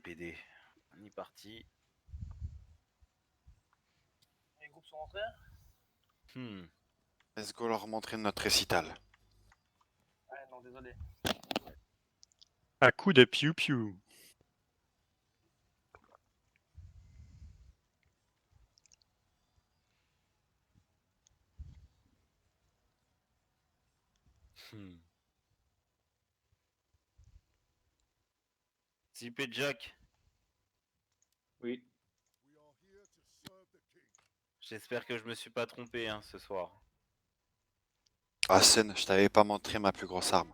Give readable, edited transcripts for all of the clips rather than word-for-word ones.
PD. On est parti. Les groupes sont rentrés. Let's go leur montrer notre récital. Ouais, non, désolé. À coup de piou-piou. Zip et Jack. Oui. J'espère que je me suis pas trompé ce soir. Asen, je t'avais pas montré ma plus grosse arme.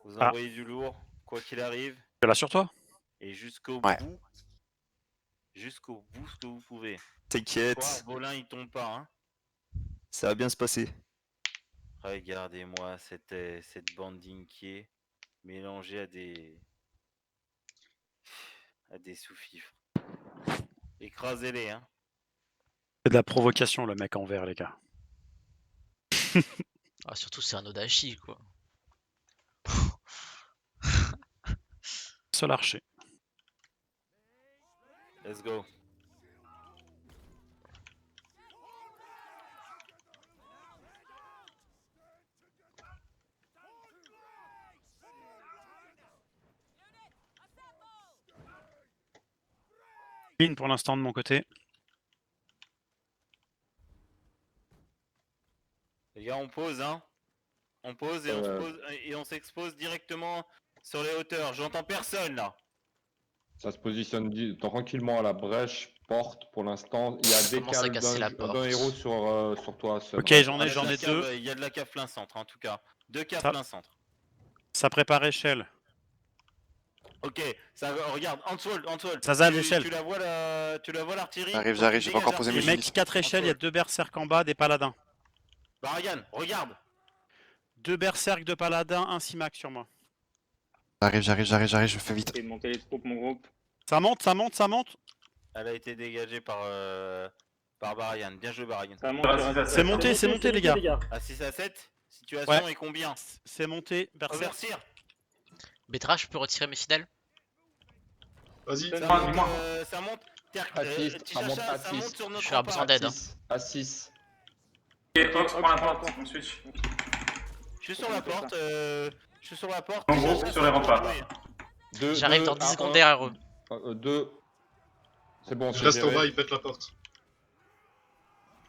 Vous envoyez du lourd, quoi qu'il arrive. Tu l'as sur toi? Et jusqu'au Ouais. bout. Jusqu'au bout ce que vous pouvez. T'inquiète, Bolin il tombe pas hein. ça va bien se passer. Regardez-moi cette bande d'inquiets mélangée à des sous-fifres. Écrasez-les hein. C'est de la provocation le mec en vert les gars. Ah, surtout c'est un Odachi quoi. Seul archer. Let's go. Clean pour l'instant de mon côté. Les gars on pose hein. On pose et on se pose et on s'expose directement sur les hauteurs. J'entends personne là. Ça se positionne tranquillement à la brèche, porte pour l'instant. Il y a des Commence à cales casser la porte. d'un héros sur toi. Seul. Ok, j'en ai deux. Il y a de la cave plein centre en tout cas. 2 caves Ça- plein centre. Ça prépare échelle. Ok, ça regarde, Antwall. Ça zappe l'échelle. Tu la vois l'artillerie. J'arrive, j'ai pas encore posé mes Les mecs, 4 échelles, il y a 2 berserks en bas, des paladins. Baragan, regarde. 2 berserks, 2 paladins, 1 simac sur moi. J'arrive, je fais vite. Fais monter les troupes, mon groupe. Ça monte. Elle a été dégagée par Baragan. Bien joué Baragan. Ça monte, C'est monté les gars. À 6 à 7, situation Ouais. est combien? C'est monté, berserk. Reversir. Bétra, je peux retirer mes fidèles? Vas-y, Ça monte. Assist, ça monte à Ça monte 6. sur Je notre suis à besoin d'aide. Hein. À 6. Ox, prends la porte, on switch. Je suis sur la porte. Je suis sur la porte. En gros, sur les remparts. J'arrive dans 10 secondes derrière eux. 2. C'est bon, je c'est reste en géré. bas, il pète la porte.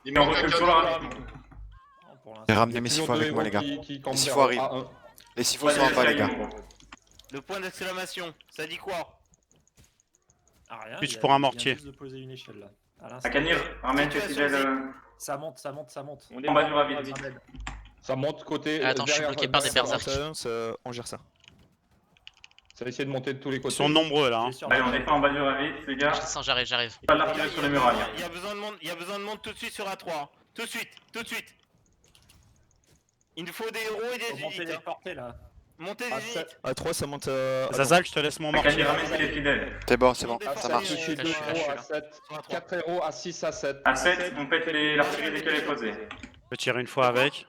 Il Mais on manque un recule sur la canon. rampe. J'ai ramené Il y a mes toujours 6 deux avec moi héros les gars. qui campent Les 6 vers fois arrivent. A1. Les 6 fois sont en bas les gars. Le point d'exclamation, ça dit quoi? Ah, rien. Switch il pour un vient mortier. juste de poser une échelle là. À l'instant. Akanir, ramène tes fidèles. Ça monte. On est en bas du ravine. Ramène. Ça monte côté. Attends, je suis derrière- bloqué par des derrière- berserks. On gère ça. Ça va essayer de monter de tous les Ils côtés. sont nombreux là. Hein. Allez, on défend en bas du ravine, les gars. Je descends, j'arrive. Pas de l'artillerie sur les murailles. Il y a besoin de monde tout de suite sur A3. Tout de suite. Il nous faut des héros et Faut des monter unités. les portées là. Montez Ah, des unités. À 3, ça monte à. Zazal, je te laisse mon mortier. Akanir, ramène les fidèles. C'est bon, À ça 7, marche. je suis Je 2 suis là, héros je à suis 7. Sur A3. 4 héros à 6 à 7. À 7, on pète l'artillerie dès qu'elle est posée. Je peux tirer une fois avec.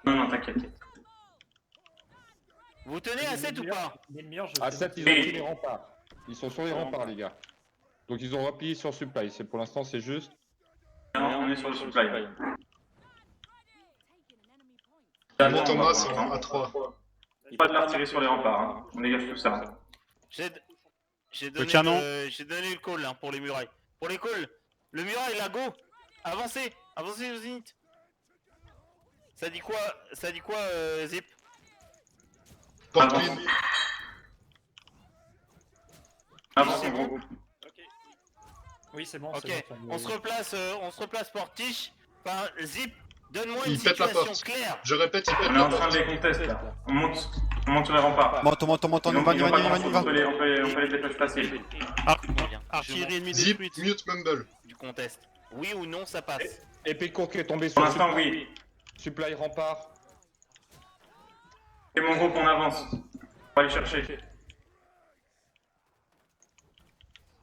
Non, t'inquiète. Vous tenez à 7 ou pas? À 7, ils ont pris les remparts. Ils sont sur les remparts, les gars. Donc ils ont replié sur supply. Pour l'instant, c'est juste. Non, on est sur le supply. Bon, Thomas, c'est à 3. Pas de l'artillerie sur les remparts, hein. On dégage tout ça. J'ai donné canon. j'ai donné le call pour les murailles. Pour les calls, le muraille là, go. Avancez aux unités. Ça dit quoi Zip? Porte Avance. clean. Avance, mon groupe. Oui, c'est bon. Ok, on se replace portiche. Enfin, Zip, donne-moi Il une pète la situation porte. claire. Je répète, il pète On est la en train porte. de les contester là. On monte sur les remparts. Monte, on y va. On peut les péter facile. Artillerie ennemie Zip, détruite. mute, mumble. Du contest. Oui ou non, ça passe. Épée court qui est tombée Pour sur l'instant, supply. oui. Supply rempart. Et mon groupe, on avance. On va aller chercher.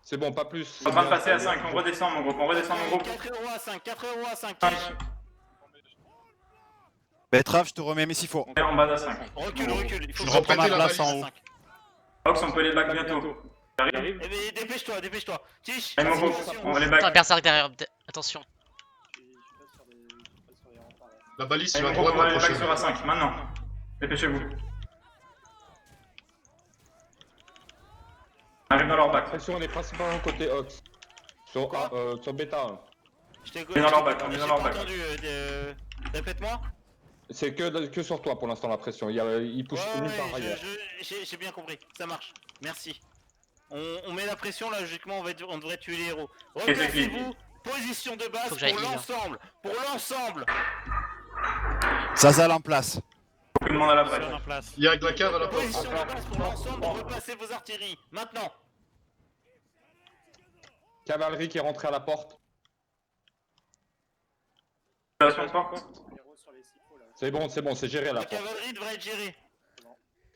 C'est bon, pas plus. On est en train de passer à 5. On redescend, mon groupe. 4 héros à 5, 4 héros à 5. Betrave, je te remets mes 6 fois. On est en bas à 5. Recule. Il faut Je que reprends je la place en balise. haut. Ox, on peut les back bientôt. J'arrive. Eh mais dépêche-toi, dépêche-toi. Tiche, Allez, mon gros, situation. on va les Attends, back. berserk derrière, attention. La balise, tu Allez, vas mon gros, droit on va pour les la back sur prochaine. A5, maintenant. Dépêchez-vous. On arrive dans leur La back. pression, elle est principalement côté Ox. Sur Beta 1. Je t'ai On est dans leur back, on est j'ai dans leur pas back. entendu, répète-moi. C'est que sur toi pour l'instant la pression. Il pousse Ouais, nulle ouais, part ailleurs. j'ai bien compris, ça marche. Merci. On met la pression là, logiquement on devrait tuer les héros. c'est clean. Replacez-vous, position de base Faut que j'aille pour heal, hein. l'ensemble. Pour l'ensemble. Zazal en place. Beaucoup de monde à la Sur back. en place. Il y a de la cave à la porte. Position de base pour l'ensemble, replacez vos artilleries. Maintenant. Cavalerie qui est rentrée à la porte. Situation de porte. C'est bon, c'est géré à la La porte. cavalerie devrait être gérée.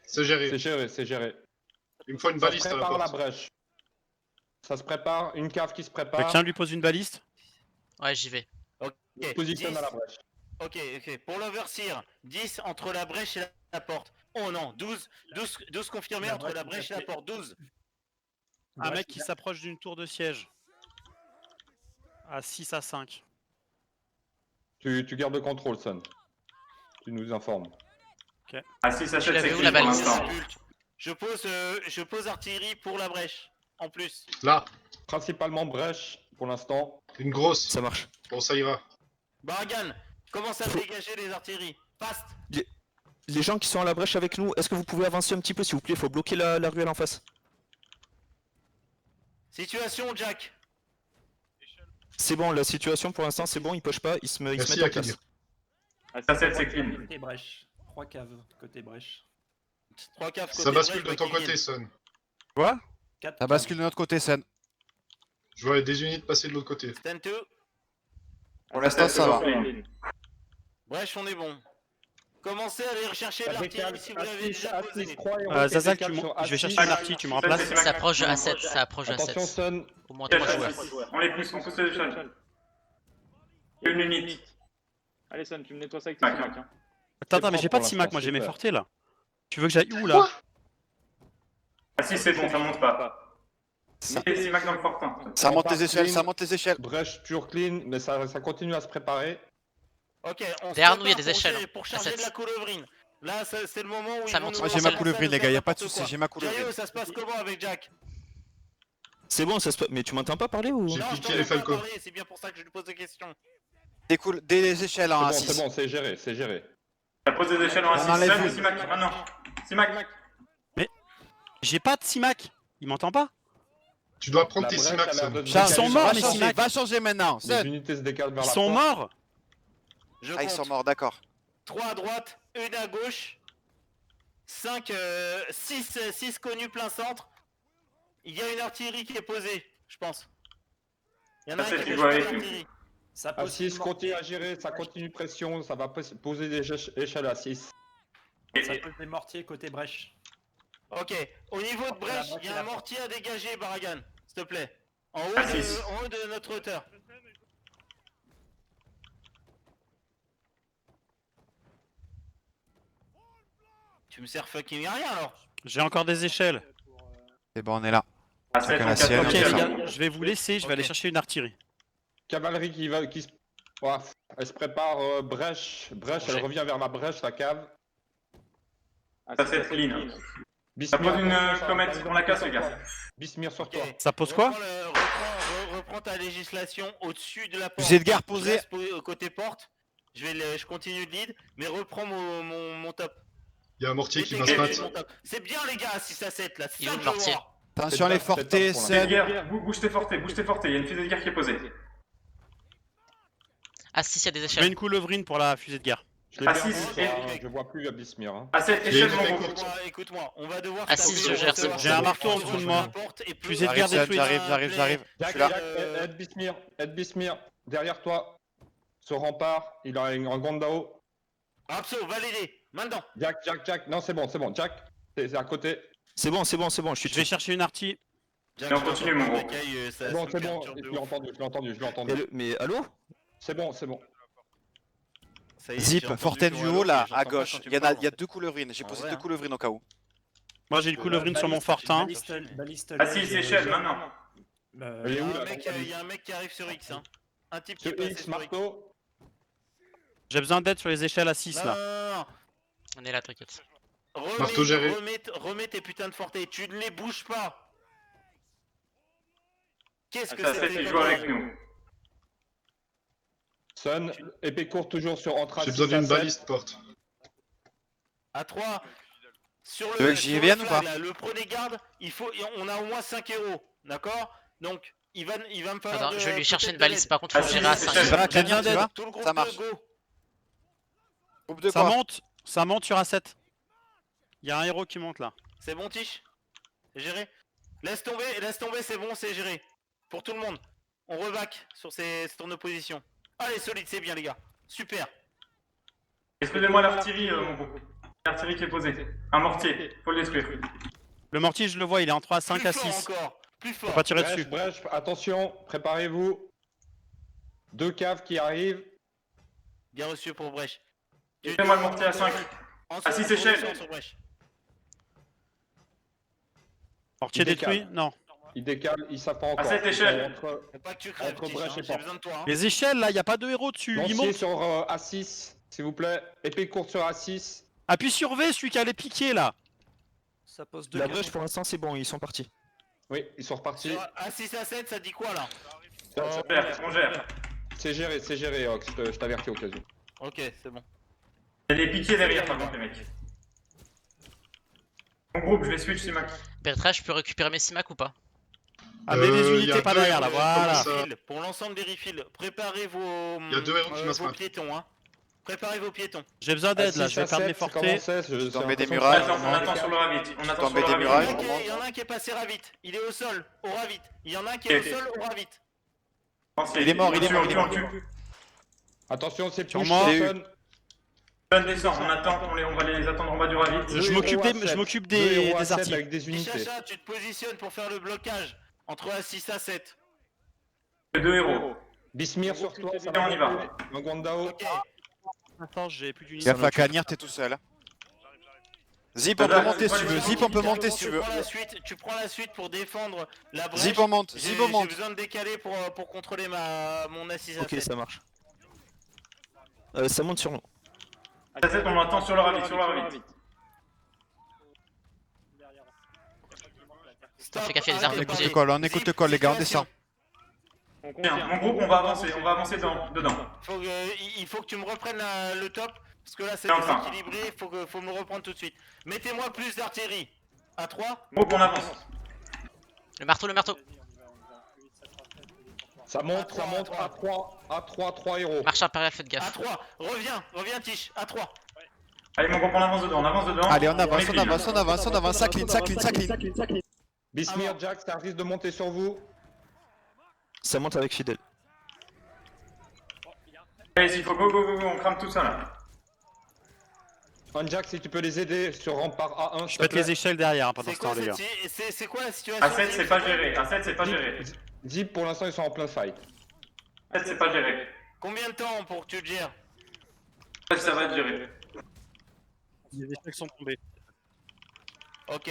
C'est C'est géré. géré, c'est géré. Il me faut une Ça se baliste à la prépare la porte. brèche. Ça se prépare, une cave qui se prépare. Quelqu'un lui pose une baliste. Ouais, j'y vais. Ok. Positionne 10. à la brèche. Ok. Pour l'overseer, 10 entre la brèche et la porte. Oh non, 12 confirmés La entre la brèche brèche et la est porte. 12. Un mec qui s'approche d'une tour de siège. À 6 à 5. Tu gardes le contrôle, Son. Tu nous informes. À 6 à 7, l'avais c'est où, clean la pour balise? l'instant. Je pose artillerie pour la brèche. En plus. Là, Principalement brèche pour l'instant. une grosse. Ça marche. Bon, ça ira. Baragan, commence à dégager les artilleries. Fast. Les gens qui sont à la brèche avec nous, est-ce que vous pouvez avancer un petit peu s'il vous plaît? Faut bloquer la ruelle en face. Situation, Jack. C'est bon, la situation pour l'instant c'est bon, ils push pas, ils se mettent Merci, en Akili. place. À 7, c'est clean. Côté brèche. 3 caves côté brèche. 3 caves côté Ça bascule brèche, de ton back côté, in. Son. 4 Ça bascule de notre côté, Sen. Je vois des unités passer de l'autre côté. Stand to. Pour l'instant, ça va. Brèche, on est bon. Commencez à aller rechercher de l'artillerie si vous l'avez déjà posé. Zazal, je vais chercher une artillerie, tu me remplaces. Ça approche de A7, ça approche de Attention, A7. Son. Au moins 3 joueurs. On pousse les échelles. Une unité. Allez, Son, tu me nettoies ça avec tes tes cimacs, cimacs. Hein. Attends, mais bon j'ai pas pour de Simac, l'instant, moi j'ai mes super. fortés là. Tu veux que j'aille où là? À 6, c'est bon, ça monte pas. Ça- Mettez les cimacs dans le fortin. Ça monte les échelles, clean. ça monte les échelles. Brèche pure clean, mais ça continue à se préparer. Ok, on se Derrière nous, il y a prépare des échelles, pour hein. charger À de la coulevrine. Là, c'est le moment où Ça ils vont monte. nous Moi j'ai J'ai ma ma coulevrine, les gars, y a pas de soucis, j'ai ma coulevrine. Jayo, ça se passe comment avec Jack? C'est bon, ça se passe. Mais tu m'entends pas parler ou? J'ai Non, je piqué t'en les ai pas Falcos. parlé, c'est bien pour ça que je lui pose des questions. Des échelles en C'est A6. bon, c'est géré, c'est géré. Ça pose des échelles en On A6. enlève Seul, une. cimac, maintenant. Cimac. J'ai pas de Simac. Il m'entend pas? Tu dois prendre La tes brèche cimacs, a l'air Son. de se Charles, Ils sont décaler. morts, va les changer, Simac. va changer maintenant. Les Sen. unités se décalent vers Ils la sont porte. morts? Je Ah, ils sont compte. morts, d'accord. 3 à droite, 1 à gauche. 6 connus plein centre. Il y a une artillerie qui est posée, je pense. Il y en a Ça, un c'est qui tu a vois posé avec lui. l'artillerie. Ça À 6, continue à gérer, ça continue pression, ça va poser des échelles à 6. Ça peut des mortiers côté brèche. Ok, au niveau de Entre la brèche, brèche il y et a la un mortier à dégager, Baragan, s'il te plaît. En À six. haut de notre hauteur. Tu me sers fucking à rien alors. J'ai encore des échelles. C'est bon, on est là. À 7, Chacun on la sienne. capte Ok, les l'échelle. gars, je vais vous laisser, je vais aller chercher une artillerie. Cavalerie qui se... Ouah, elle se prépare brèche, elle revient vers la brèche, la cave. Ça, c'est clean. Ça Bismir, pose une attention, comète, on la casse, les gars. Bismir sur Ok. toi. Ça pose quoi? Reprends ta législation au-dessus de la porte. Fusée de guerre Je posée. reste côté porte. Je continue de lead, mais reprends mon top. Il y a un mortier qui va se Dégagez battre. mon top. C'est bien les gars, 6 à 7 là. C'est Il est ça où que le je veux mortier? voir. Attention les fortés, pour Fusée de Sen. guerre, bouge tes fortés, il y a une fusée de guerre qui est posée. A6, il y a des Je mets échelles. une coulevrine pour la fusée de guerre. Je l'ai Ah, perdu, si, ça, si. hein, je vois plus à Bismir. Hein. À 7, Il y a échelle, une mon très gros. courte. Écoute-moi, on va devoir. Ah, si, taper je le gère, c'est recevoir. bon. J'ai un marteau en dessous de moi. Plus J'arrive, Sen, j'arrive. Jack, suis là. Jack, aide Bismir, derrière toi. Ce rempart, il a un Gondao. Absol, validé. Maintenant. Jack, non c'est bon, Jack, c'est à côté. C'est bon, je suis Je vais dessus. chercher une artillerie. Et on continue, mon gros. C'est bon, je l'ai entendu. Mais allô? C'est bon. Zip, Forten du haut là, à gauche. Il y a 2 coulevrines, j'ai En posé vrai, 2 hein. coulevrines au cas où. Moi j'ai le coup d'ovrine sur mon fortin. Assis, échelle, maintenant. Elle est Il où, y a là, un mec, dans la il y a un mec qui arrive sur X. Hein. Un type qui est Sur passé X, sur X. marteau. J'ai besoin d'aide sur les échelles à 6 Non, là. non, non, On est là, t'inquiète. non. Marteau géré. Remets tes putains de fortés. Tu ne les bouges pas. Qu'est-ce que Ça, c'est c'est que qui ces joue avec conneries? nous. Sun, épée courte toujours sur entre J'ai A6 besoin d'une A7. baliste porte. À 3. Sur Tu veux le, que j'y sur vienne le ou flag, pas là, le prenez garde, on a au moins 5 héros, d'accord? Donc, il va me falloir. Attends, je vais lui chercher peut-être une de balise, l'aide. par contre, faut Ah, gérer à si, 5. c'est Tu vas, J'ai besoin Canyon, tu vas? Tout le groupe Ça de marche. go. Groupe de Ça quoi? monte sur A7. Il y a un héros qui monte là. C'est bon, Tiche? Géré? Laisse tomber, c'est bon, c'est géré. Pour tout le monde. On reback sur nos positions. Allez, solide, c'est bien, les gars. Super. Excusez-moi l'artillerie, mon groupe. L'artillerie qui est posée. Un mortier, faut le détruire. Le mortier, je le vois, il est en 3 à 5 Plus à fort 6. encore. Plus Faut fort. pas tirer Brèche, dessus. brèche, attention, préparez-vous. 2 caves qui arrivent. Bien reçu pour Brèche. Fais-moi le mortier à 5. Ensuite, Ah, si, on c'est redescend chef. sur Brèche. Mortier Il décale. détruit? Non. Ils décalent, ils savent pas encore. cette Ils sont échelle. entre- Faut pas que tu crèves, Entre Tiche, Brèche hein, et j'ai Porte. besoin de toi. Hein. Les échelles là, il y a pas de héros dessus. Il Lancier monte. sur A6, s'il vous plaît. Épée courte sur A6. Appuie sur V, celui qui allait piquer là. Ça pose La brèche pour l'instant c'est bon, ils sont partis. Oui, ils sont repartis. Sur A6 à 7, ça dit quoi là? On gère. C'est géré, Ox, je t'avertis au cas où. Ok, c'est bon. Il y a des piquets derrière, par contre, les mecs. Mon groupe, je vais switch Simac. Bertrand, je peux récupérer mes Simac ou pas? Ah mais les y a unités pas deux derrière là, héros, voilà. ça. Pour l'ensemble des refills, préparez vos, Il y a deux héros qui vos m'assent. piétons. Hein. Préparez vos piétons. J'ai besoin d'aide là, A6 je vais à perdre mes 7, fortés. comment c'est Je t'en mets des l'impression murailles. que- On attend sur le ravit. On attend sur le Tomber des ravit. murailles. Il y en a un qui est passé ravit. Il est au sol, au ravit. Il y en a un qui est au sol, au ravit. Il est mort, il est mort, il est mort. Attention, c'est Sur push, moi. c'est Sun. Sun descend, on attend, on va les attendre en bas du ravit. Je m'occupe Deux des héros à 7 artilleries. avec des unités. Chacha, tu te positionnes pour faire le blocage entre A6 à 7. 2 héros. Bismir sur toi, ça Et on y va. Un Guandao. Ok. Attends, j'ai plus d'unités. Gaffe à Canir, t'es tout seul. Zip, on peut monter si tu veux. Zip, on peut monter si tu veux. Tu prends la suite pour défendre la brèche. Zip, on monte. J'ai Zip, on monte. besoin de décaler pour contrôler mon A6 à Ok 7. ça marche. Ça monte sur nous. À 7, on attend sur le ravit, sur le ravit. Stop. Fais gaffe, il y a des arrêtez armes de de On écoute parler. le call, on écoute le call les gars, on Situation. descend. On Bien, confirme. mon groupe, on va avancer dedans. Il faut que tu me reprennes le top, parce que là c'est Bien, enfin. déséquilibré, faut me reprendre tout de suite. Mettez-moi plus d'artillerie. À 3. Groupe, on avance. Le marteau, le marteau. Ça monte à 3 héros. Marche impérial, faites À gaffe. 3. Reviens Tiche. À 3. Allez, mon groupe, on avance dedans. Allez, on avance, est on clean. avance, on avance, on avance. Ça clean, ça clean, ça clean. Bismir, Avant. Jack, ça risque de monter sur vous. Ça monte avec Fidel. Allez, s'il faut, go, on crame tout ça là. Un Jack, si tu peux les aider sur rempart A1. Je pète les échelles derrière hein, pendant C'est ce temps quoi les gars. c'est quoi la situation? A7, c'est pas géré. A7, c'est pas géré. Zip, pour l'instant, ils sont en plein fight. A7, c'est pas géré. Combien de temps pour que tu le gères? A7, ça va être géré. Les échelles sont tombées. Ok.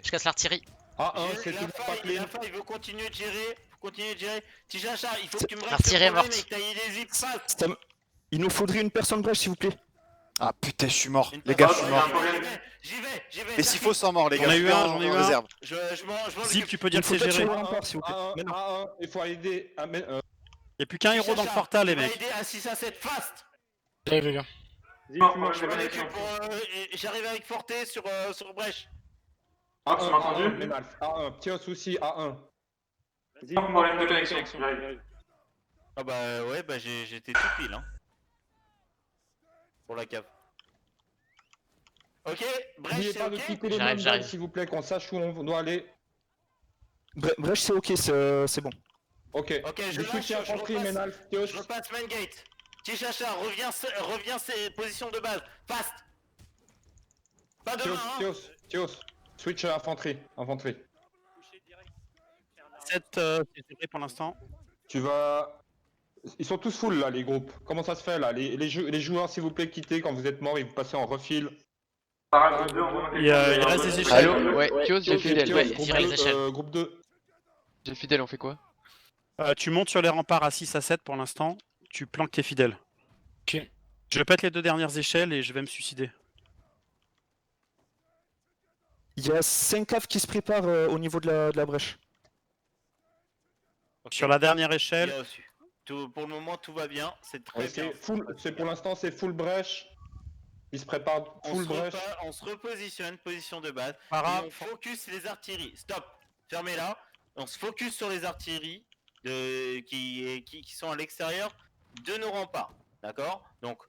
Je casse l'artillerie. A1, c'est toujours pas clean. Il veut continuer de gérer. Tichacha, il faut que tu me restes L'artillerie est le problème morte. et que t'ailles les zips fast. Il nous faudrait une personne brèche s'il vous plaît. Ah putain, je suis mort. Une Les gars, je personne- suis mort. J'y vais. Et s'il faut, sans mort, les gars. J'en ai je eu suis un, en- j'en ai eu en un. réserve. Je m'en Zip, occupe. tu peux dire Il que faut c'est peut-être géré. sur le rempart s'il vous plaît. Maintenant. A1, il faut aider. Y'a plus qu'un héros dans le Tichacha, portal les tu vas mecs. aider à 6 à 7 fast. Zip, tu marches Je m'en avec occupe j'arrive avec Forté sur Brèche. Ah, tu m'as entendu? A1, petit souci, A1. Zip, Problème de connexion. j'arrive. Ah bah ouais, bah j'étais tout pile hein. Pour la cave. Ok, Brèche N'oubliez c'est pas de ok. quitter les J'arrive, mêmes j'arrive. zones, s'il vous plaît, qu'on sache où on doit aller. Brèche c'est ok, c'est bon. Ok. Ok, je Je lâche, soutiens je infanterie, repasse. Ménal, Je Théos. repasse main gate. Tichacha, reviens ses positions de base. Fast. Pas de main hein. Théos. Switch à infanterie. 7 c'est géré pour l'instant. Tu vas... Ils sont tous full là, les groupes. Comment ça se fait là les joueurs, s'il vous plaît, quittez quand vous êtes morts et vous passez en refil. Sarah, groupe 2, on Il reste des échelles. Allo, ouais, Kios, j'ai fidèle. Ouais, virer les échelles. Groupe 2. J'ai fidèle, on fait quoi? Tu montes sur les remparts à 6 à 7 pour l'instant. Tu planques tes fidèles. Ok. Je pète les 2 dernières échelles et je vais me suicider. Il y a 5 caves qui se préparent au niveau de la brèche. Ok. Sur la dernière Bien échelle, reçu. Pour le moment, tout va bien. C'est très bien. Pour l'instant, c'est full brèche. Ils se préparent full brèche. On se repositionne, position de base. Para. Et on focus les artilleries. Stop. Fermez là. On se focus sur les artilleries qui sont à l'extérieur de nos remparts. D'accord? Donc,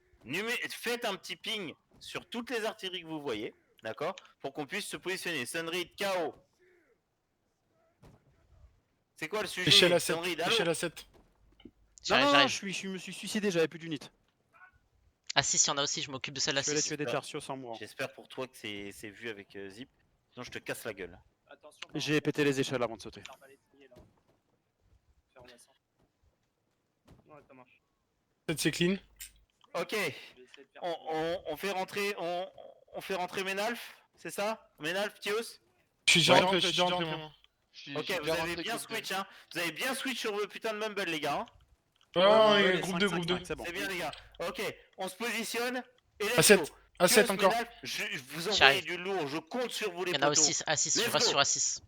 faites un petit ping sur toutes les artilleries que vous voyez. D'accord? Pour qu'on puisse se positionner. Sunreed, KO. C'est quoi le sujet? Échelle à 7. Sunreed, allô? Échelle à 7. J'arrive, non, j'arrive. je me suis suicidé, j'avais plus d'unité. Ah si, il y en a aussi, je m'occupe de celle-là. Je vais aller 6. tuer des tertios sans mourant. J'espère pour toi que c'est vu avec Zip. Sinon, je te casse la gueule. J'ai pété les échelles avant de sauter. Ouais, ça marche. 7 c'est clean. Ok. On fait rentrer. On fait rentrer Menalf, c'est ça? Menalf, Tios? Je suis déjà rentré, je suis déjà rentré, moi. Ok, vous avez bien switch, hein. Vous avez bien switch sur le putain de Mumble, les gars. Hein. Ouais, les groupe 5, 2, 5, groupe 2. 5, c'est bon. C'est bien, les gars. Ok, on se positionne. Et À 7. À 7 Tios, encore. Menalf, je vous envoie J'arrive. du lourd, je compte sur vous, les Il y en a potos. aussi à 6, je Let's reste go. sur A6.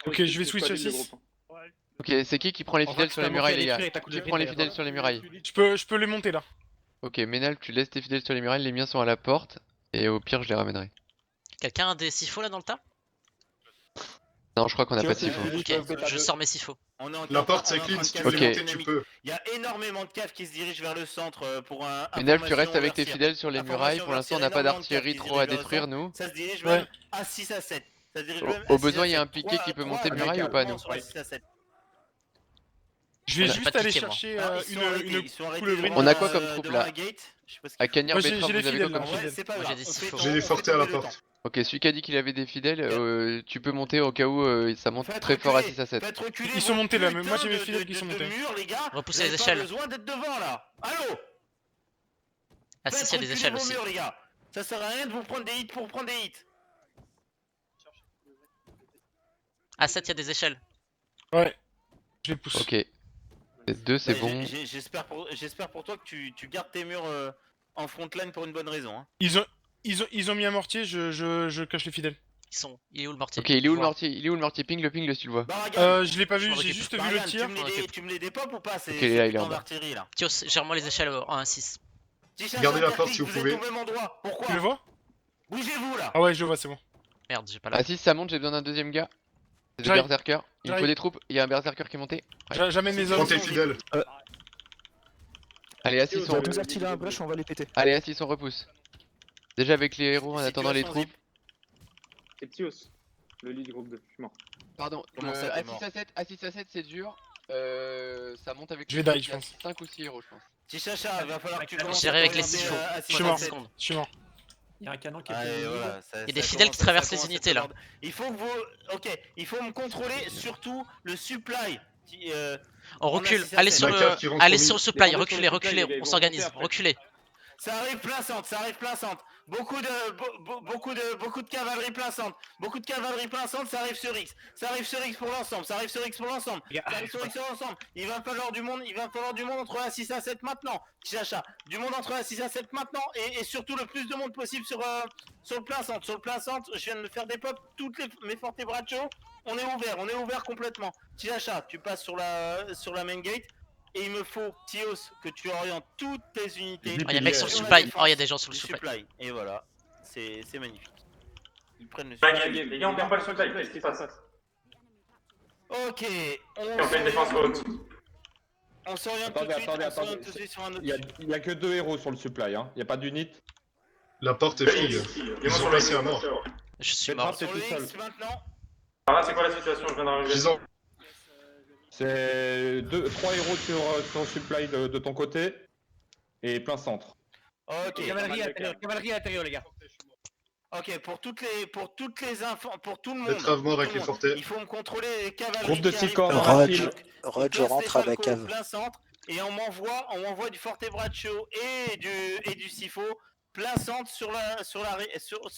Ok, je vais switch à 6. Ok, c'est qui prend les fidèles sur les murailles, les gars? Qui prend les fidèles sur les murailles? Je peux les monter là. Ok, Ménal, tu laisses tes fidèles sur les murailles, les miens sont à la porte. Et au pire, je les ramènerai. Quelqu'un a des sifos là dans le tas? Non, je crois qu'on a pas de Tiens, sifo. Ok, je sors mes sifos. On est en La porte, on c'est est en clean, train si de tu veux Ok. les casser monter, tu l'ennemi. peux. Il y a énormément de caves qui se dirigent vers le centre pour un. Ménal, tu information restes avec tes overseer. fidèles sur les murailles. Pour l'instant, on n'a pas d'artillerie trop à détruire, nous. Ça se dirige Ouais. même à 6 à 7. Ça se dirige Au- même au à 6 besoin, à il y a un 7. piqué qui peut monter Trois muraille ou pas, impeccable nous? sur la 6 à 7. Je vais J'ai juste pas de aller piqué, moi. chercher Ah, ils sont arrêtés, une ils sont arrêtés couleur devant On a quoi la- comme troupe, devant là? la gate. Je sais pas ce À qu'ils font. Cagnard, Moi, j'ai Betrave, les vous avez fidèles, quoi là. comme Ouais, fidèles? c'est pas Moi, grave. j'ai des On fait sifos. ton- J'ai les on fait fortés à ton la jeu de porte. temps. Ok, celui qui a dit qu'il avait des fidèles, tu peux monter au cas où ça monte Faites très fort à reculer, 6 à 7. faites reculer Ils sont vos montés, là, mais putains moi, j'ai mes de- fidèles de- qui sont de montés. murs, les gars. Repoussez Vous les avez échelles. pas besoin d'être devant là. Allô? A6, il y a Faites des reculer échelles vos aussi. murs, les gars. Ça sert à rien de vous prendre des hits pour prendre des hits. A7, il y a des échelles. Ouais. Je les pousse. Ok. 2 c'est Ouais, bon. J'espère pour toi que tu gardes tes murs en front line pour une bonne raison. Hein. Ils ont mis un mortier, je cache les fidèles. Il est où le mortier? Ok, il est où le Voir. mortier? Il est où le mortier? Ping le si tu le vois. Baragan, Je l'ai pas Je vu, m'en j'ai occupe. juste vu Baragan, le tir. tu me les dépopes ou pas? C'est Ok, là, il est en putain bas. d'artillerie là. Tios, gère-moi les échelles en A6. Gardez la porte si vous Vous pouvez. êtes au même endroit. Tu le Pourquoi? vois? Bougez-vous là. Ah ouais, je le vois, c'est bon. Merde, j'ai pas la. Ah si, ça monte, j'ai besoin d'un deuxième gars. C'est des J'arrive. berserkers. Il me faut J'arrive. des troupes. Il y a un berserker qui est monté. Ouais. J'amène mes Prends hommes. tes fidèles. Allez, assis, Il y on a 2 artilleries à la brèche, on va les péter. Allez, assis, on repousse. Déjà avec les héros en Si attendant tu les as son troupes. zip. C'est Tios, le lead groupe 2. Je suis mort. Pardon, Comment ça, t'es mort à 6 à 7 c'est dur. Ça monte avec Je vais die, je pense. 5 ou 6 héros, je pense. Tichacha, il va falloir que tu commences Gérer à avec les t'orienter sifos. à Je suis 6 à mort. 7. Secondes. Je suis mort. Il y a un canon qui est Allez, fait. voilà, Il y a des fidèles qui traversent les unités, là. Il faut que vous. Ok, il faut me contrôler surtout le supply. On recule. assise à Allez sept. sur La cave qui rentre allez au sur le milieu. supply. Les Reculez, rentrées sur le supply, reculez. ils On vont s'organise. monter après. Reculez. Ça arrive plein centre, ça arrive plein centre. Beaucoup de cavalerie plein centre. Beaucoup de cavalerie plein centre, ça arrive sur X. Ça arrive sur X pour l'ensemble, ça arrive sur X pour l'ensemble. Ça arrive sur X pour l'ensemble. Il va falloir du monde entre la 6 à 7 maintenant. Chacha, du monde entre la 6 à 7 maintenant et surtout le plus de monde possible sur le plein centre. Sur le plein centre, je viens de me faire des pop toutes mes fortes brachos. On est ouvert complètement. Chacha, tu passes sur la main gate. Et il me faut, Tios, que tu orientes toutes tes unités. Oh, il y a un mec sur le sur la supply. défense Oh, il y a des gens sur le du supply. Et voilà, c'est magnifique. Ils prennent le La supply. game, les gars, on perd pas le supply, qu'est-ce qui se passe? Ok, On fait une défense haute. on s'oriente tout de suite, on s'oriente tout de suite sur un autre. Il y a que 2 héros sur le supply, hein. Il y a pas d'unit. La porte est free. Ils sont passés à mort. Je suis Petra, mort. c'est Sur tout le seul. X maintenant. Alors là, c'est quoi la situation? Je viens d'arriver. Gisant. C'est 3 héros sur le supply de ton côté et plein centre. Ok, Cavalerie intérieure, les gars. ok, pour toutes les infos, pour tout le monde. Betrave mort avec tout le les monde, fortés. il faut me contrôler les cavaleries. Groupe de qui 6 arrivent corps, par on la file. bloc. Rod, je Place rentre à la Falco au cave. plein centre et on m'envoie du Forte Braccio et du Sifo plein centre sur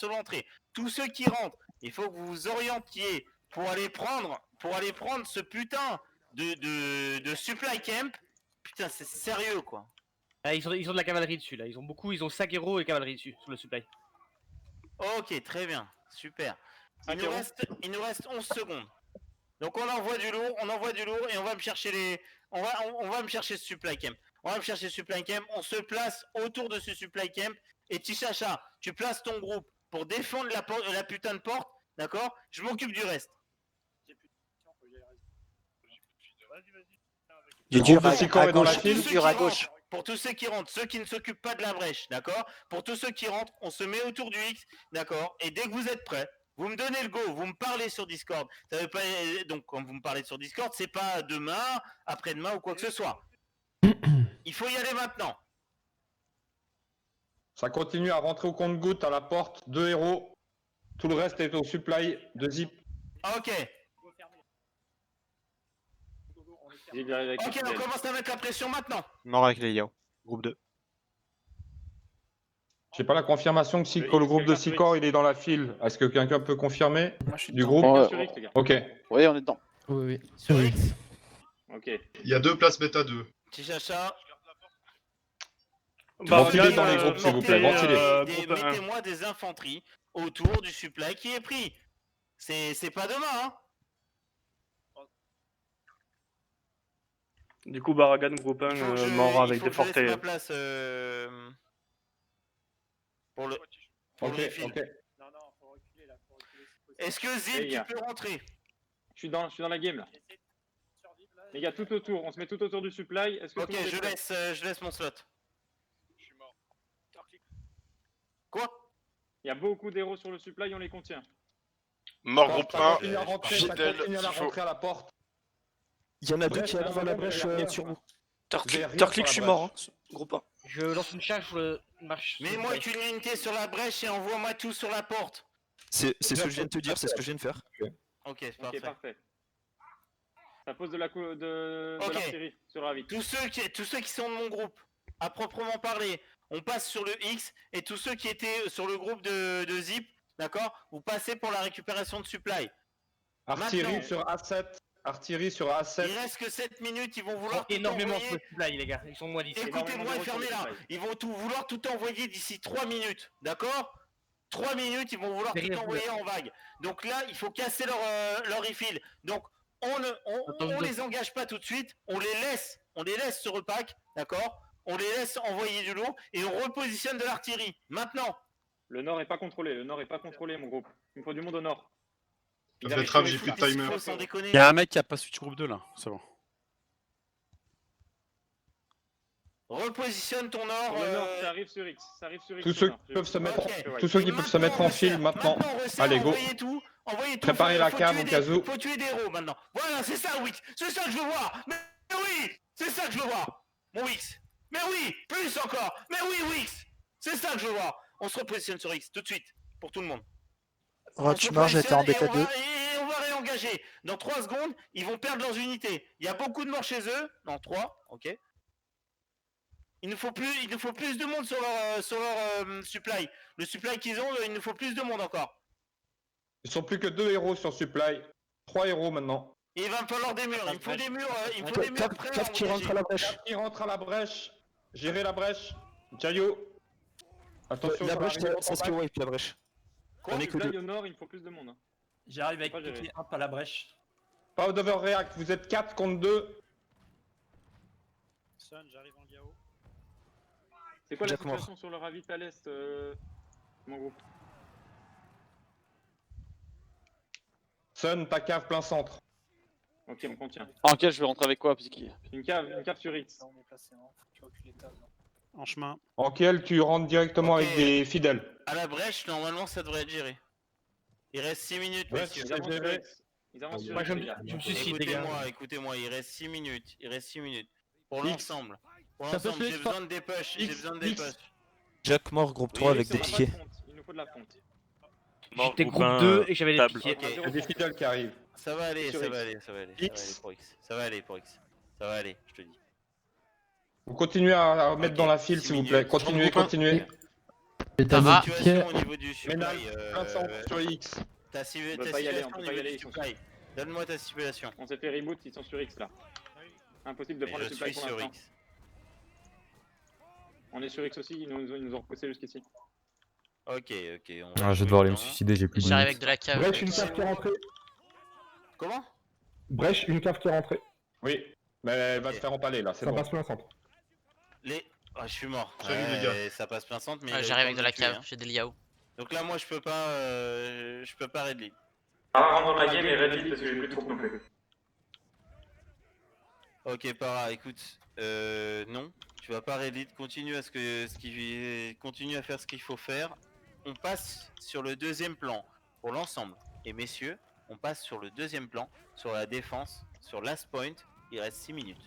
l'entrée. Tous ceux qui rentrent, il faut que vous vous orientiez pour aller prendre ce putain de supply camp. Putain, c'est sérieux quoi. Ah, ils ont de la cavalerie dessus là, ils ont 5 héros et cavalerie dessus sur le supply. Ok, très bien, super. Il nous reste 11 secondes. Donc on envoie du lourd et on va me chercher on va me chercher ce supply camp. On se place autour de ce supply camp et Tichacha, tu places ton groupe pour défendre la putain de porte, d'accord? Je m'occupe du reste. Le groupe de Sicor est dans la file. Pour tous ceux qui rentrent, ceux qui ne s'occupent pas de la brèche, d'accord? Pour tous ceux qui rentrent, on se met autour du X, d'accord? Et dès que vous êtes prêts, vous me donnez le go, vous me parlez sur Discord. Ça veut pas, donc quand vous me parlez sur Discord, c'est pas demain, après-demain ou quoi que ce soit. Il faut y aller maintenant. Ça continue à rentrer au compte-gouttes à la porte. 2 héros. Tout le reste est au supply de Zip. Ok. Ok, on commence à mettre la pression maintenant. Mort avec les Yao. Groupe 2. J'ai pas la confirmation que le groupe de Sicor il est dans la file. Est-ce que quelqu'un peut confirmer du groupe? Ok. Oui, on est dedans. Oui. Sur X. Ok. Il y a 2 places bêta 2. Tichacha. Ventilez dans les groupes, s'il vous plaît. Ventilez. Mettez-moi des infanteries autour du supply qui est pris. C'est pas demain, hein. Du coup, Baragan, groupe 1, mort avec des portées. Ma place, pour le refill. Ok. Est-ce que Zip, tu peux rentrer? Je suis dans la game là. Les gars, tout autour, on se met tout autour du supply. Est-ce que Ok, je laisse mon slot. Je suis mort. Quoi? Il y a beaucoup d'héros sur le supply, on les contient. Mort groupe 1, Continue à rentrer, ça continue à la rentrer à la porte. Il y en a deux qui arrivent à la brèche sur vous. Turclick, je suis mort. Groupe 1. Je lance une charge sur le marche. Mets-moi qu'une unité sur la brèche et envoie-moi tout sur la porte. C'est ce que je viens de te dire, c'est ce que je viens de faire. Ok, c'est Ok, parfait. Ça pose de l'artillerie sur la vie. Tous ceux qui sont de mon groupe, à proprement parler, on passe sur le X, et tous ceux qui étaient sur le groupe de Zip, d'accord, vous passez pour la récupération de supply. Artillerie Maintenant. sur A7. Artillerie sur A7. Il reste que 7 minutes, ils vont vouloir tout énormément envoyer. sur le supply, les gars, ils sont moins 10. Écoutez-moi et fermez là. Ils vont vouloir tout envoyer d'ici 3 minutes, d'accord? 3 minutes, ils vont vouloir tout envoyer en vague. Donc là, il faut casser leur refill. Donc on les engage pas tout de suite, on les laisse se repack, d'accord? On les laisse envoyer du lourd et on repositionne de l'artillerie. Maintenant. Le nord est pas contrôlé, mon groupe. Il me faut du monde au nord. Ça fait trap, j'ai plus de timer. Il y a un mec qui a pas switch groupe 2 là, c'est bon. Repositionne ton nord. Le nord, ça arrive sur X. Tous ceux qui peuvent se mettre en file maintenant. Allez, go. Envoyez tout. Préparez la cave au cas où. Faut tuer des héros maintenant. Voilà, c'est ça, Wix. C'est ça que je veux voir. Mais oui, c'est ça que je veux voir. Mon Wix. Mais oui, plus encore. Mais oui, Wix. C'est ça que je veux voir. On se repositionne sur X tout de suite pour tout le monde. Rochemar, j'étais en bêta 2. Et on va réengager. Dans 3 secondes, ils vont perdre leurs unités. Il y a beaucoup de morts chez eux. Dans 3, ok. Il nous faut plus de monde sur leur supply. Le supply qu'ils ont, il nous faut plus de monde encore. Ils sont plus que 2 héros sur supply. 3 héros maintenant. Et il va me falloir des murs. Il me faut des murs, prêts. Cave qui rentre à la brèche. Cave qui rentre à la brèche. Gérez la brèche. Jayo. Attention. La brèche, ça se wipe la brèche. On est que au nord, il me faut plus de monde. Hein. J'arrive avec piqué hop à la brèche. Pas d'overreact, vous êtes 4 contre 2. Sun, j'arrive en Liao. C'est quoi la situation sur le ravit à l'est, mon groupe? Sun, ta cave plein centre. Ok, on contient. En quel je vais rentrer avec quoi, Piki? Une cave sur X. En chemin. En quel tu rentres directement avec des fidèles. À la brèche, normalement, ça devrait être géré. Il reste 6 minutes, Ouais, messieurs. Ils avancent sur Moi, X, je les gars. me suicide, les gars. Écoutez-moi, il reste 6 minutes. Pour l'ensemble. J'ai besoin de des push. Jack mort, groupe 3 avec des piquets. Il nous faut de la fonte. J'étais groupe 2 et j'avais des piquets. Il y a des fidèles qui arrivent. Ça va aller pour X. Ça va aller, je te dis. Vous continuez à mettre dans la file, s'il vous plaît. Continuez. Tara. Situation au niveau du Ménage, supply. plein de sang sur X. Ta peut pas y aller, on peut pas y aller, ils sont supply. Donne-moi ta stipulation. On s'est fait reboot, ils sont sur X là. Impossible de Et prendre je le supply suis pour sur l'instant. X. On est sur X aussi, ils nous ont repoussé jusqu'ici. Ok. Ah, je vais devoir aller me suicider, j'ai plus de J'arrive minutes. avec de la cave. Brèche, une cave qui est rentrée. Comment? Brèche, une cave qui est rentrée. Oui, mais elle va se faire empaler là, c'est Ça bon. passe plein centre. Les... Ah, je suis mort. Salut, les gars. Ça passe plein centre, mais... il a eu J'arrive le avec temps de la tuer, cave, hein. j'ai des liao. Donc là, moi, je peux pas red lead. Para rentre dans la game et red lead parce que j'ai plus de troupes non plus. Ok, Para, écoute, non, tu vas pas red lead, continue continue à faire ce qu'il faut faire. On passe sur le deuxième plan pour l'ensemble. Et messieurs, on passe sur le deuxième plan, sur la défense, sur last point, il reste 6 minutes.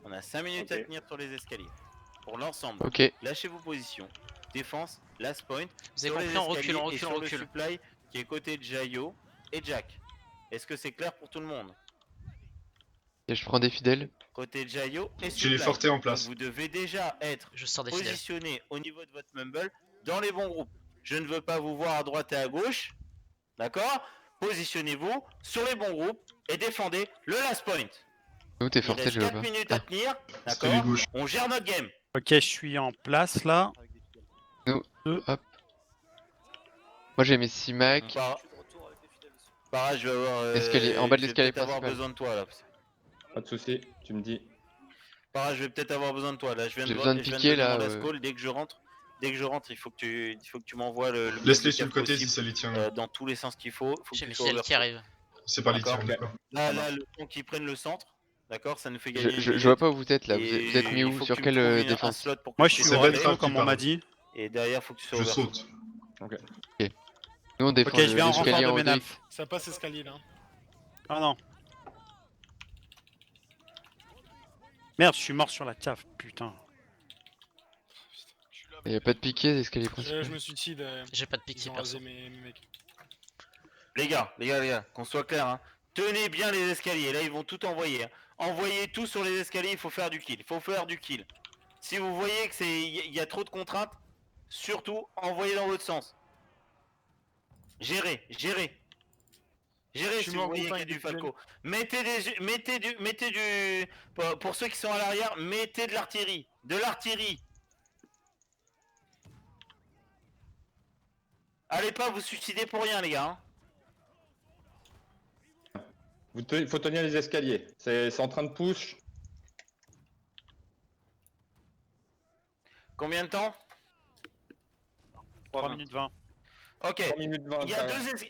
On a 5 minutes à tenir sur les escaliers. Pour l'ensemble, Ok. lâchez vos positions. Défense, last point, Vous avez sur les compris, on recule, escaliers on et recule, sur on le recule. supply qui est côté de Jayo et Jack. Est-ce que c'est clair pour tout le monde? Et je prends des fidèles. Côté Jayo et J'ai supply. les fortés en place. Donc vous devez déjà être Je sors des fidèles. positionné au niveau de votre mumble dans les bons groupes. Je ne veux pas vous voir à droite et à gauche. D'accord? Positionnez-vous sur les bons groupes et défendez le last point. Où t'es Il forté, reste je vois 4 pas. minutes à tenir. C'était les D'accord? gauches. On gère notre game. Ok, je suis en place là. Moi j'ai mes 6 Mac. Para, je vais avoir. Escalier, en bas de l'escalier je vais peut-être avoir principal. besoin de toi là. Pas de soucis, tu me dis. Para, je vais peut-être avoir besoin de toi là. Je viens J'ai de besoin de je viens piquer, donner là, mon last call. Dès que je rentre, il faut que tu m'envoies le. Laisse-les plus sur le de côté possible, si ça les tient. dans tous les sens qu'il faut. Faut que J'ai tu mes sois fidèles over. qui arrivent. C'est pas les tiens, D'accord. d'accord. Là, le temps qu'ils prennent le centre. D'accord, ça nous fait gagner. Je vois pas où vous êtes là, vous êtes mis où? Sur quelle défense? Moi je suis C'est au Ben réseau Trap comme qui on m'a parle. dit. Et derrière, faut que tu sois Je over. saute. Nous on défend Ok, je vais en renfort l'escalier de en haut de Ménaf. X. Ça passe escalier là. Ah non. Merde, je suis mort sur la cave, putain. Y'a pas de piqué, l'escalier Je principal. me suis dit, J'ai pas de ils piqué ont perso. rasé mes mecs. Les gars, qu'on soit clair, hein. Tenez bien les escaliers. Là, ils vont tout envoyer. Hein. Envoyez tout sur les escaliers. Il faut faire du kill. Si vous voyez que il y a trop de contraintes, surtout envoyez dans l'autre sens. Gérez. Si vous voyez qu'il y a du Falco. Mettez du. Pour ceux qui sont à l'arrière, mettez de l'artillerie. Allez pas vous suicider pour rien, les gars. Hein. Il faut tenir les escaliers. C'est en train de push. Combien de temps? 3 minutes 20. Ok. 3 minutes 20.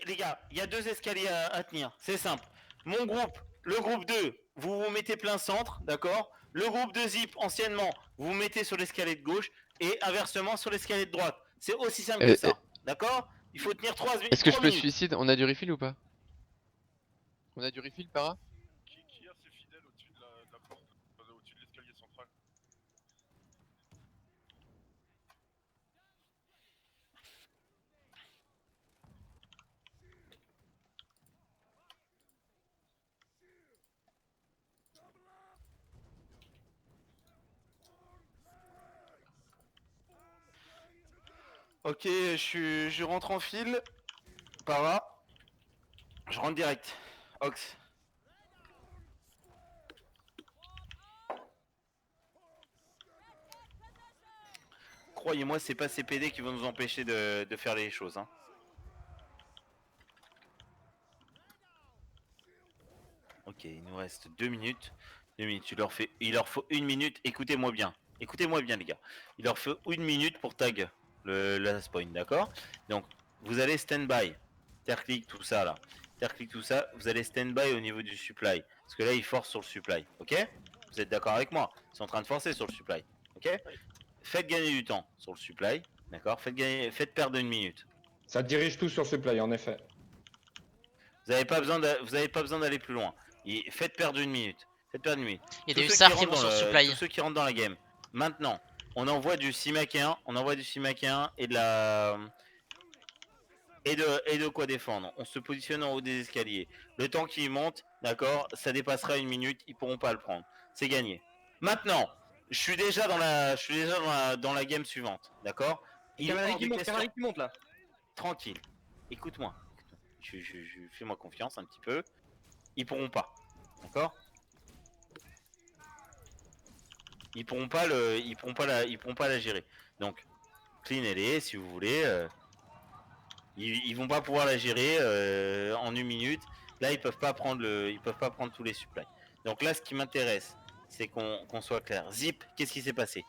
Les gars, il y a 2 escaliers à tenir. C'est simple. Mon groupe, le groupe 2, vous vous mettez plein centre, d'accord? Le groupe de Zip, anciennement, vous vous mettez sur l'escalier de gauche et inversement sur l'escalier de droite. C'est aussi simple que ça. D'accord? Il faut tenir 3 minutes. Est-ce que je peux suicide? On a du refill ou pas? On a du refill, Para? Qui a ses fidèles au-dessus de la porte, au-dessus de l'escalier central? Ok, je rentre en file. Para. Je rentre direct. Ox. Croyez-moi, c'est pas ces PD qui vont nous empêcher de faire les choses. Hein. Ok, il nous reste 2 minutes. 2 minutes. Il leur faut 1 minute. Écoutez-moi bien, les gars. Il leur faut 1 minute pour tag le last point, d'accord? Donc, vous allez stand-by. Terclick, tout ça là. Vous allez stand-by au niveau du supply. Parce que là, ils forcent sur le supply. Ok? Vous êtes d'accord avec moi? Ils sont en train de forcer sur le supply. Ok? Faites gagner du temps sur le supply. D'accord? Faites perdre 1 minute. Ça dirige tout sur supply, en effet. Vous n'avez pas besoin d'aller plus loin. Faites perdre 1 minute. Il y a Tous des ceux hussards qui qui vont rentrent sur dans supply. Tous ceux qui rentrent dans la game. Maintenant, on envoie du 6 Mac 1. On envoie du 6 Mac 1 et de la... Et de quoi défendre. On se positionne en haut des escaliers. Le temps qu'ils montent, d'accord, ça dépassera 1 minute, ils pourront pas le prendre. C'est gagné. Maintenant, je suis déjà dans la game suivante, d'accord. Il est Cavalerie hors qui de monte, question. cavalerie qui monte là. Tranquille. Écoute-moi. Fais-moi confiance un petit peu. Ils pourront pas. D'accord? Ils pourront pas la gérer. Donc, cleanez-les si vous voulez. Ils vont pas pouvoir la gérer en une minute. Là, ils peuvent pas prendre tous les supplies. Donc là, ce qui m'intéresse, c'est qu'on soit clair. Zip, qu'est-ce qui s'est passé?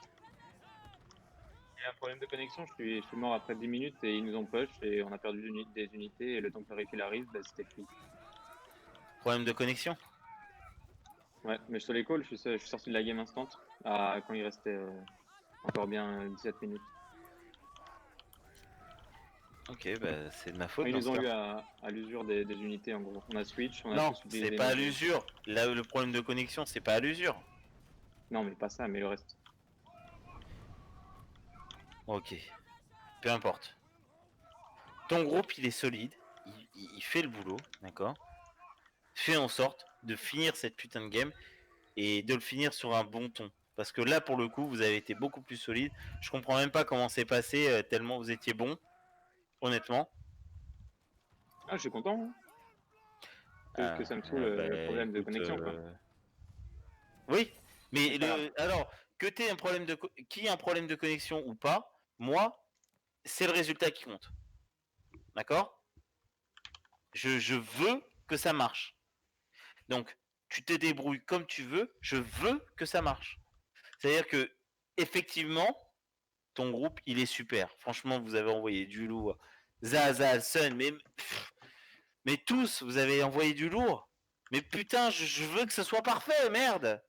Il y a un problème de connexion, je suis mort après 10 minutes et ils nous ont push et on a perdu des unités et le temps que le refill arrive, bah, c'était free. Problème de connexion? Ouais, mais je te les call, je suis sorti de la game instant quand il restait encore bien 17 minutes. Ok, bah c'est de ma faute. Ils dans nous ce ont cas. eu à l'usure des unités en gros. On a switch, on a Non, tous utilisé c'est pas à nos- l'usure. Là, le problème de connexion, c'est pas à l'usure. Non, mais pas ça, mais le reste. Ok. Peu importe. Ton groupe, il est solide. Il fait le boulot, d'accord? Fais en sorte de finir cette putain de game et de le finir sur un bon ton. Parce que là, pour le coup, vous avez été beaucoup plus solide. Je comprends même pas comment c'est passé tellement vous étiez bon. Honnêtement. Ah, je suis content. Hein. C'est juste que ça me saoule le problème de connexion, quoi. Oui, mais C'est pas grave. alors que t'aies un problème qui ait un problème de connexion ou pas, moi, c'est le résultat qui compte. D'accord? Je veux que ça marche. Donc, tu te débrouilles comme tu veux, je veux que ça marche. C'est-à-dire que, effectivement, ton groupe, il est super. Franchement, vous avez envoyé du lourd. Zaza, Sun, mais tous, vous avez envoyé du lourd. Mais putain, je veux que ce soit parfait, merde.